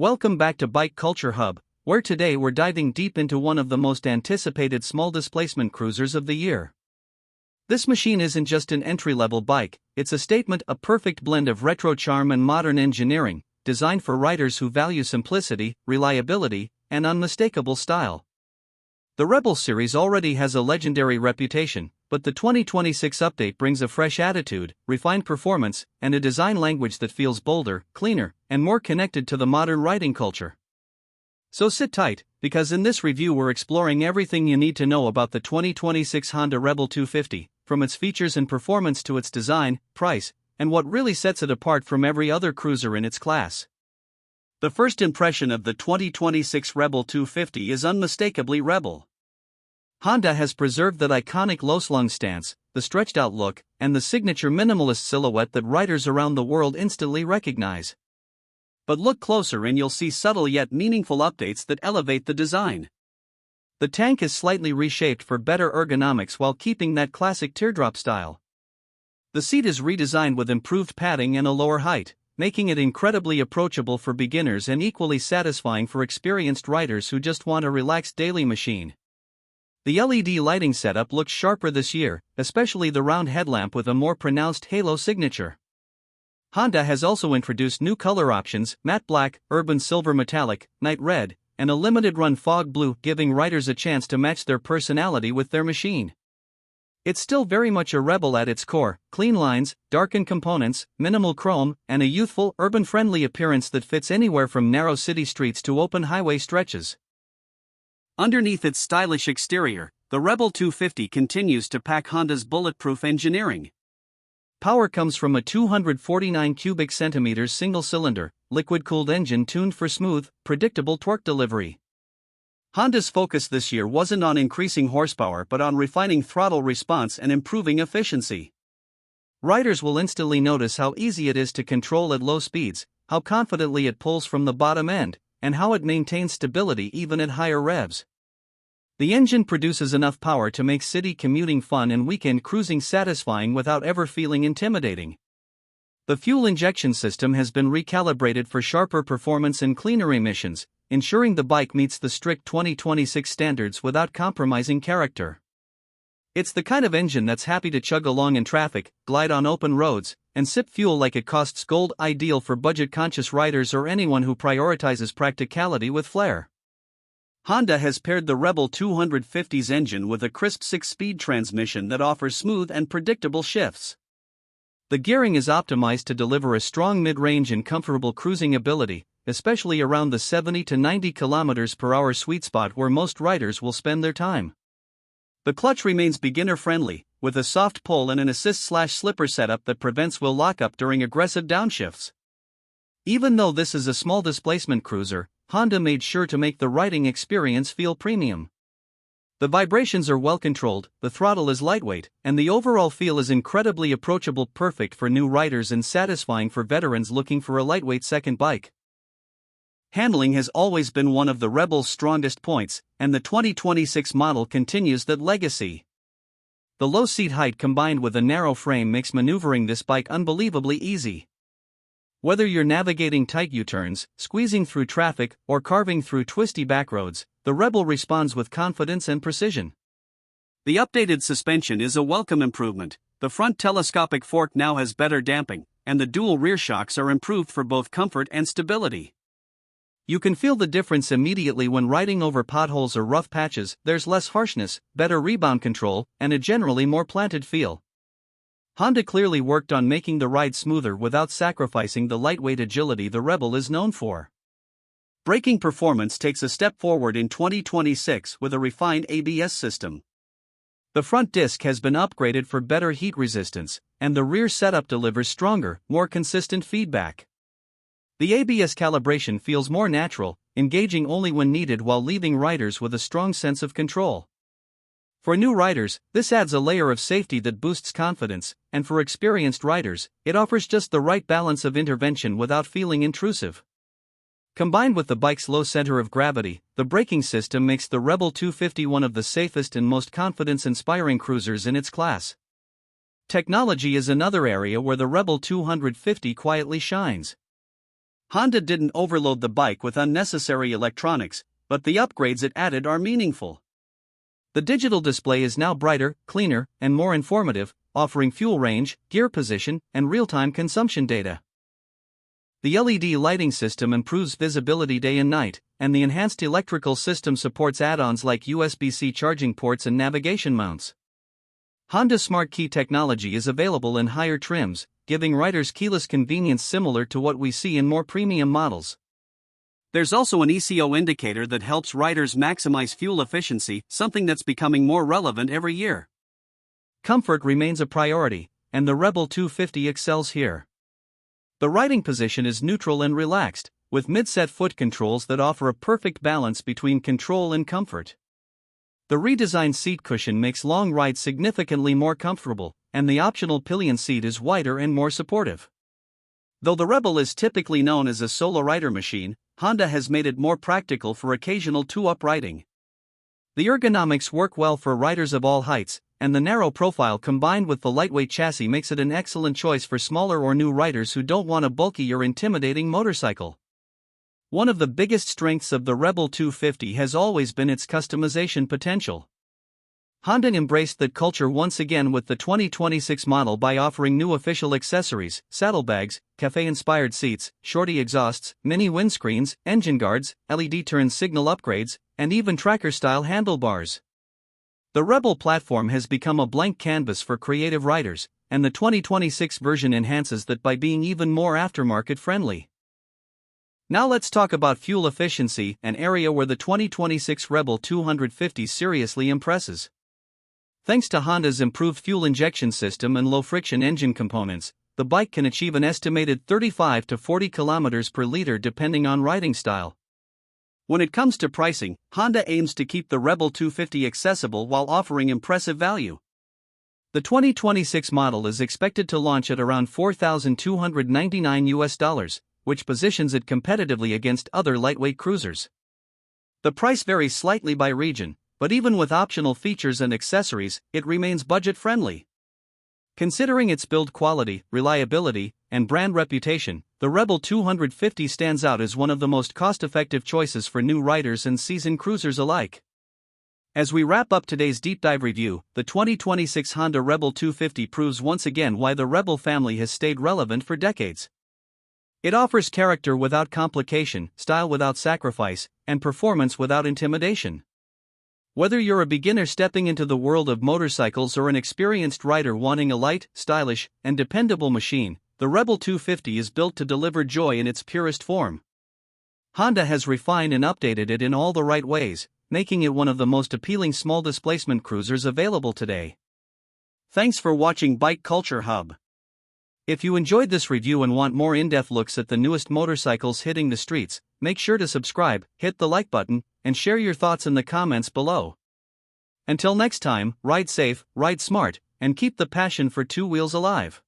Welcome back to Bike Culture Hub, where today we're diving deep into one of the most anticipated small displacement cruisers of the year. This machine isn't just an entry-level bike, it's a statement, a perfect blend of retro charm and modern engineering, designed for riders who value simplicity, reliability, and unmistakable style. The Rebel series already has a legendary reputation, but the 2026 update brings a fresh attitude, refined performance, and a design language that feels bolder, cleaner, and more connected to the modern riding culture. So sit tight, because in this review we're exploring everything you need to know about the 2026 Honda Rebel 250, from its features and performance to its design, price, and what really sets it apart from every other cruiser in its class. The first impression of the 2026 Rebel 250 is unmistakably Rebel. Honda has preserved that iconic low-slung stance, the stretched-out look, and the signature minimalist silhouette that riders around the world instantly recognize. But look closer and you'll see subtle yet meaningful updates that elevate the design. The tank is slightly reshaped for better ergonomics while keeping that classic teardrop style. The seat is redesigned with improved padding and a lower height, making it incredibly approachable for beginners and equally satisfying for experienced riders who just want a relaxed daily machine. The LED lighting setup looks sharper this year, especially the round headlamp with a more pronounced halo signature. Honda has also introduced new color options: matte black, urban silver metallic, night red, and a limited-run fog blue, giving riders a chance to match their personality with their machine. It's still very much a Rebel at its core: clean lines, darkened components, minimal chrome, and a youthful, urban-friendly appearance that fits anywhere from narrow city streets to open highway stretches. Underneath its stylish exterior, the Rebel 250 continues to pack Honda's bulletproof engineering. Power comes from a 249 cubic centimeters single-cylinder, liquid-cooled engine tuned for smooth, predictable torque delivery. Honda's focus this year wasn't on increasing horsepower but on refining throttle response and improving efficiency. Riders will instantly notice how easy it is to control at low speeds, how confidently it pulls from the bottom end, and how it maintains stability even at higher revs. The engine produces enough power to make city commuting fun and weekend cruising satisfying without ever feeling intimidating. The fuel injection system has been recalibrated for sharper performance and cleaner emissions, ensuring the bike meets the strict 2026 standards without compromising character. It's the kind of engine that's happy to chug along in traffic, glide on open roads, and sip fuel like it costs gold, ideal for budget-conscious riders or anyone who prioritizes practicality with flair. Honda has paired the Rebel 250's engine with a crisp 6-speed transmission that offers smooth and predictable shifts. The gearing is optimized to deliver a strong mid-range and comfortable cruising ability, especially around the 70 to 90 km/h sweet spot where most riders will spend their time. The clutch remains beginner-friendly, with a soft pull and an assist/slipper setup that prevents wheel lockup during aggressive downshifts. Even though this is a small displacement cruiser, Honda made sure to make the riding experience feel premium. The vibrations are well controlled, the throttle is lightweight, and the overall feel is incredibly approachable, perfect for new riders and satisfying for veterans looking for a lightweight second bike. Handling has always been one of the Rebel's strongest points, and the 2026 model continues that legacy. The low seat height combined with a narrow frame makes maneuvering this bike unbelievably easy. Whether you're navigating tight U-turns, squeezing through traffic, or carving through twisty backroads, the Rebel responds with confidence and precision. The updated suspension is a welcome improvement. The front telescopic fork now has better damping, and the dual rear shocks are improved for both comfort and stability. You can feel the difference immediately when riding over potholes or rough patches. There's less harshness, better rebound control, and a generally more planted feel. Honda clearly worked on making the ride smoother without sacrificing the lightweight agility the Rebel is known for. Braking performance takes a step forward in 2026 with a refined ABS system. The front disc has been upgraded for better heat resistance, and the rear setup delivers stronger, more consistent feedback. The ABS calibration feels more natural, engaging only when needed while leaving riders with a strong sense of control. For new riders, this adds a layer of safety that boosts confidence, and for experienced riders, it offers just the right balance of intervention without feeling intrusive. Combined with the bike's low center of gravity, the braking system makes the Rebel 250 one of the safest and most confidence-inspiring cruisers in its class. Technology is another area where the Rebel 250 quietly shines. Honda didn't overload the bike with unnecessary electronics, but the upgrades it added are meaningful. The digital display is now brighter, cleaner, and more informative, offering fuel range, gear position, and real-time consumption data. The LED lighting system improves visibility day and night, and the enhanced electrical system supports add-ons like USB-C charging ports and navigation mounts. Honda Smart Key technology is available in higher trims, giving riders keyless convenience similar to what we see in more premium models. There's also an ECO indicator that helps riders maximize fuel efficiency, something that's becoming more relevant every year. Comfort remains a priority, and the Rebel 250 excels here. The riding position is neutral and relaxed, with mid-set foot controls that offer a perfect balance between control and comfort. The redesigned seat cushion makes long rides significantly more comfortable, and the optional pillion seat is wider and more supportive. Though the Rebel is typically known as a solo rider machine, Honda has made it more practical for occasional two-up riding. The ergonomics work well for riders of all heights, and the narrow profile combined with the lightweight chassis makes it an excellent choice for smaller or new riders who don't want a bulky or intimidating motorcycle. One of the biggest strengths of the Rebel 250 has always been its customization potential. Honda embraced that culture once again with the 2026 model by offering new official accessories, saddlebags, cafe-inspired seats, shorty exhausts, mini windscreens, engine guards, LED turn signal upgrades, and even tracker-style handlebars. The Rebel platform has become a blank canvas for creative riders, and the 2026 version enhances that by being even more aftermarket-friendly. Now let's talk about fuel efficiency, an area where the 2026 Rebel 250 seriously impresses. Thanks to Honda's improved fuel injection system and low-friction engine components, the bike can achieve an estimated 35 to 40 km per liter depending on riding style. When it comes to pricing, Honda aims to keep the Rebel 250 accessible while offering impressive value. The 2026 model is expected to launch at around $4,299, which positions it competitively against other lightweight cruisers. The price varies slightly by region, but even with optional features and accessories, it remains budget-friendly. Considering its build quality, reliability, and brand reputation, the Rebel 250 stands out as one of the most cost-effective choices for new riders and seasoned cruisers alike. As we wrap up today's deep dive review, the 2026 Honda Rebel 250 proves once again why the Rebel family has stayed relevant for decades. It offers character without complication, style without sacrifice, and performance without intimidation. Whether you're a beginner stepping into the world of motorcycles or an experienced rider wanting a light, stylish, and dependable machine, the Rebel 250 is built to deliver joy in its purest form. Honda has refined and updated it in all the right ways, making it one of the most appealing small-displacement cruisers available today. Thanks for watching Bike Culture Hub. If you enjoyed this review and want more in-depth looks at the newest motorcycles hitting the streets, make sure to subscribe, hit the like button, and share your thoughts in the comments below. Until next time, ride safe, ride smart, and keep the passion for two wheels alive.